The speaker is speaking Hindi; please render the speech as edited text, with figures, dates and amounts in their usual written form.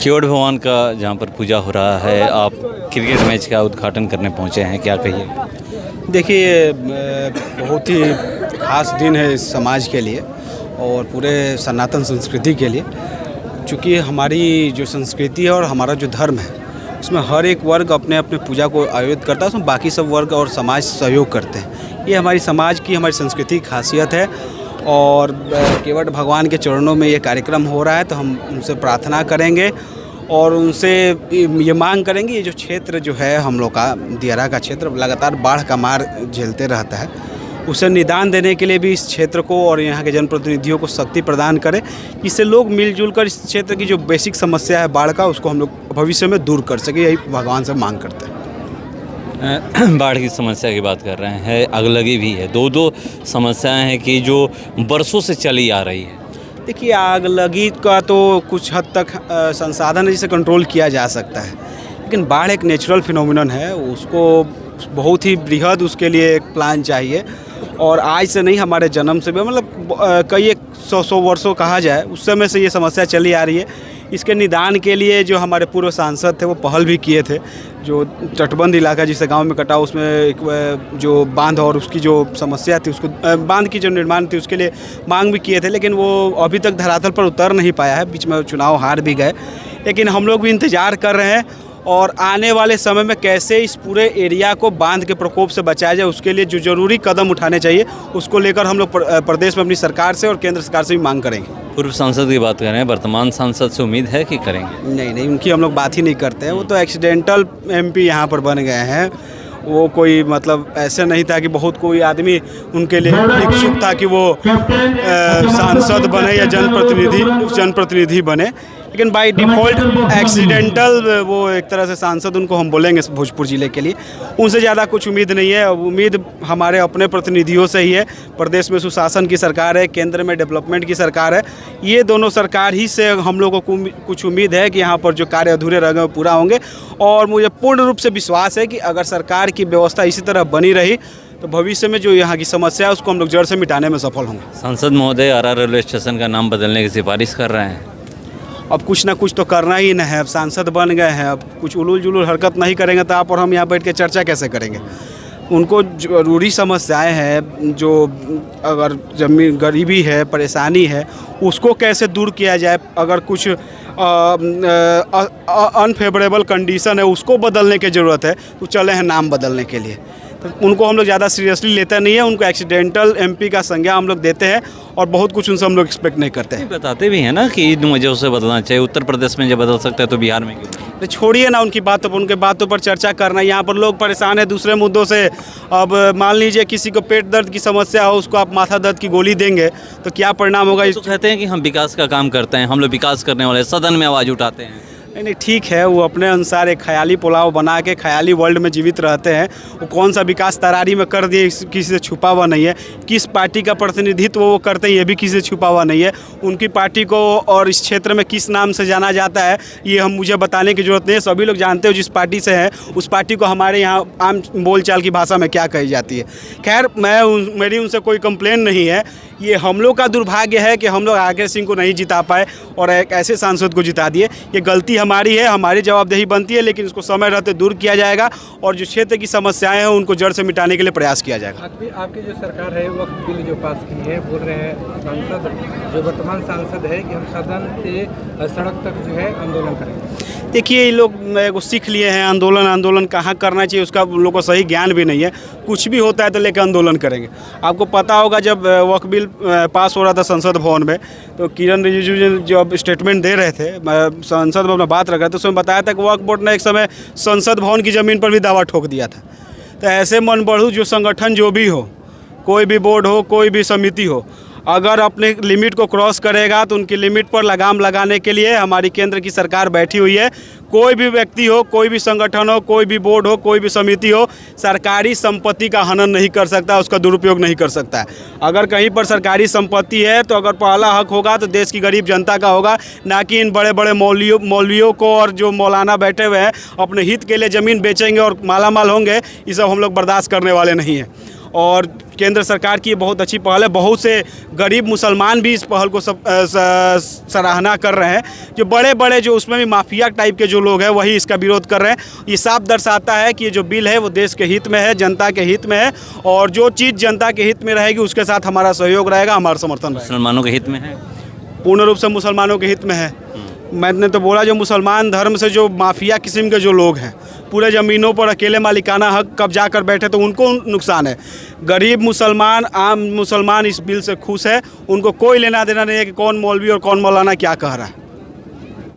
केवट भगवान का जहाँ पर पूजा हो रहा है, आप क्रिकेट मैच का उद्घाटन करने पहुँचे हैं, क्या कहिए? देखिए बहुत ही खास दिन है इस समाज के लिए और पूरे सनातन संस्कृति के लिए, क्योंकि हमारी जो संस्कृति है और हमारा जो धर्म है उसमें हर एक वर्ग अपने अपने पूजा को आयोजित करता है, उसमें बाकी सब वर्ग और समाज सहयोग करते हैं। ये हमारी समाज की, हमारी संस्कृति की खासियत है और केवट भगवान के चरणों में ये कार्यक्रम हो रहा है, तो हम उनसे प्रार्थना करेंगे और उनसे ये मांग करेंगे, ये जो क्षेत्र जो है हम लोग का दियारा का क्षेत्र लगातार बाढ़ का मार झेलते रहता है, उसे निदान देने के लिए भी इस क्षेत्र को और यहाँ के जनप्रतिनिधियों को शक्ति प्रदान करें, इससे लोग मिलजुल कर इस क्षेत्र की जो बेसिक समस्या है बाढ़ का, उसको हम लोग भविष्य में दूर कर सके, यही भगवान से मांग करते हैं। बाढ़ की समस्या की बात कर रहे हैं, अगलगी भी है, दो समस्याएं हैं कि जो बरसों से चली आ रही है। देखिए आग लगी का तो कुछ हद तक संसाधन है जिसे कंट्रोल किया जा सकता है, लेकिन बाढ़ एक नेचुरल फिनोमिनन है, उसको बहुत ही बृहद उसके लिए एक प्लान चाहिए और आज से नहीं, हमारे जन्म से भी, मतलब कई एक सौ वर्षों कहा जाए उस समय से ये समस्या चली आ रही है। इसके निदान के लिए जो हमारे पूर्व सांसद थे वो पहल भी किए थे, जो तटबंध इलाका जिसे गांव में कटा उसमें एक जो बांध और उसकी जो समस्या थी, उसको बांध की जो निर्माण थी उसके लिए मांग भी किए थे, लेकिन वो अभी तक धरातल पर उतर नहीं पाया है। बीच में चुनाव हार भी गए, लेकिन हम लोग भी इंतज़ार कर रहे हैं और आने वाले समय में कैसे इस पूरे एरिया को बांध के प्रकोप से बचाया जाए, उसके लिए जो ज़रूरी कदम उठाने चाहिए उसको लेकर हम लोग प्रदेश में अपनी सरकार से और केंद्र सरकार से भी मांग करेंगे। पूर्व सांसद की बात करें, वर्तमान सांसद से उम्मीद है कि करेंगे? नहीं, उनकी हम लोग बात ही नहीं करते हैं। वो तो एक्सीडेंटल एमपी यहाँ पर बन गए हैं, वो कोई मतलब ऐसे नहीं था कि बहुत कोई आदमी उनके लिए इच्छुक था कि वो सांसद बने या जनप्रतिनिधि बने, लेकिन बाय डिफ़ॉल्ट एक्सीडेंटल वो एक तरह से सांसद उनको हम बोलेंगे भोजपुर ज़िले के लिए। उनसे ज़्यादा कुछ उम्मीद नहीं है, उम्मीद हमारे अपने प्रतिनिधियों से ही है। प्रदेश में सुशासन की सरकार है, केंद्र में डेवलपमेंट की सरकार है, ये दोनों सरकार ही से हम लोगों को कुछ उम्मीद है कि यहाँ पर जो कार्य अधूरे रह गए पूरा होंगे और मुझे पूर्ण रूप से विश्वास है कि अगर सरकार की व्यवस्था इसी तरह बनी रही तो भविष्य में जो यहाँ की समस्या है उसको हम लोग जड़ से मिटाने में सफल होंगे। सांसद महोदय आरा रेलवे स्टेशन का नाम बदलने की सिफारिश कर रहे हैं। अब कुछ ना कुछ तो करना ही नहीं है, अब सांसद बन गए हैं, अब कुछ उलूल जुलूल हरकत नहीं करेंगे तो आप और हम यहाँ बैठ के चर्चा कैसे करेंगे। उनको जरूरी समस्याएं हैं, जो अगर जमीन गरीबी है, परेशानी है, उसको कैसे दूर किया जाए, अगर कुछ अनफेवरेबल कंडीशन है उसको बदलने की ज़रूरत है तो चले हैं नाम बदलने के लिए। तो उनको हम लोग ज़्यादा सीरियसली लेते नहीं है, उनको एक्सीडेंटल एमपी का संज्ञा हम लोग देते हैं और बहुत कुछ उनसे हम लोग एक्सपेक्ट नहीं करते हैं। बताते भी हैं ना कि इन वजह से बदलना चाहिए, उत्तर प्रदेश में जब बदल सकता है तो बिहार में क्यों? तो छोड़िए ना उनकी बातों पर, उनके बातों पर चर्चा करना। यहाँ पर लोग परेशान है दूसरे मुद्दों से। अब मान लीजिए किसी को पेट दर्द की समस्या हो, उसको आप माथा दर्द की गोली देंगे तो क्या परिणाम होगा? तो कहते हैं कि हम विकास का काम करते हैं, हम लोग विकास करने वाले, सदन में आवाज़ उठाते हैं। नहीं, ठीक है, वो अपने अनुसार एक ख्याली पुलाव बना के ख्याली वर्ल्ड में जीवित रहते हैं। वो कौन सा विकास तरारी में कर दिए किसी से छुपा हुआ नहीं है। किस पार्टी का प्रतिनिधित्व वो करते हैं ये भी किसी से छुपा हुआ नहीं है। उनकी पार्टी को और इस क्षेत्र में किस नाम से जाना जाता है ये मुझे बताने की ज़रूरत नहीं है, सभी लोग जानते हो जिस पार्टी से हैं उस पार्टी को हमारे यहाँ आम बोलचाल की भाषा में क्या कही जाती है। खैर मेरी उनसे कोई कंप्लेन नहीं है, ये हम लोग का दुर्भाग्य है कि हम लोग आगे सिंह को नहीं जिता पाए और एक ऐसे सांसद को जिता दिए। ये गलती हमारी है, हमारी जवाबदेही बनती है, लेकिन इसको समय रहते दूर किया जाएगा और जो क्षेत्र की समस्याएं हैं उनको जड़ से मिटाने के लिए प्रयास किया जाएगा। आपकी जो सरकार है वक्त बिल जो पास की है, बोल रहे हैं सांसद जो वर्तमान सांसद है कि हम सदन से सड़क तक जो है आंदोलन करेंगे। देखिए ये लोग को सीख लिए हैं आंदोलन कहाँ करना चाहिए उसका उन लोगों को सही ज्ञान भी नहीं है। कुछ भी होता है तो लेकर आंदोलन करेंगे। आपको पता होगा जब वक्फ बिल पास हो रहा था संसद भवन में तो किरण रिजिजू जी जब स्टेटमेंट दे रहे थे, संसद भवन में बात रख रहे थे, उसमें बताया था कि वक्फ बोर्ड ने एक समय संसद भवन की ज़मीन पर भी दावा ठोक दिया था। तो ऐसे मन बढ़ू जो संगठन जो भी हो, कोई भी बोर्ड हो, कोई भी समिति हो, अगर अपने लिमिट को क्रॉस करेगा तो उनकी लिमिट पर लगाम लगाने के लिए हमारी केंद्र की सरकार बैठी हुई है। कोई भी व्यक्ति हो, कोई भी संगठन हो, कोई भी बोर्ड हो, कोई भी समिति हो, सरकारी संपत्ति का हनन नहीं कर सकता, उसका दुरुपयोग नहीं कर सकता है। अगर कहीं पर सरकारी संपत्ति है तो अगर पहला हक होगा तो देश की गरीब जनता का होगा, ना कि इन बड़े बड़े मौलवियों को और जो मौलाना बैठे हुए हैं अपने हित के लिए ज़मीन बेचेंगे और मालामाल होंगे। ये सब हम लोग बर्दाश्त करने वाले नहीं हैं। और केंद्र सरकार की ये बहुत अच्छी पहल है। बहुत से गरीब मुसलमान भी इस पहल को सराहना कर रहे हैं। जो बड़े बड़े जो उसमें भी माफिया टाइप के जो लोग हैं वही इसका विरोध कर रहे हैं। ये साफ दर्शाता है कि ये जो बिल है वो देश के हित में है, जनता के हित में है, और जो चीज़ जनता के हित में रहेगी उसके साथ हमारा सहयोग रहेगा, हमारा समर्थन रहेगा। मुसलमानों के हित में है, पूर्ण रूप से मुसलमानों के हित में है। मैंने तो बोला जो मुसलमान धर्म से जो माफिया किस्म के जो लोग हैं, पूरे ज़मीनों पर अकेले मालिकाना हक कब्जा कर बैठे, तो उनको नुकसान है। गरीब मुसलमान, आम मुसलमान इस बिल से खुश है। उनको कोई लेना देना नहीं है कि कौन मौलवी और कौन मौलाना क्या कह रहा है।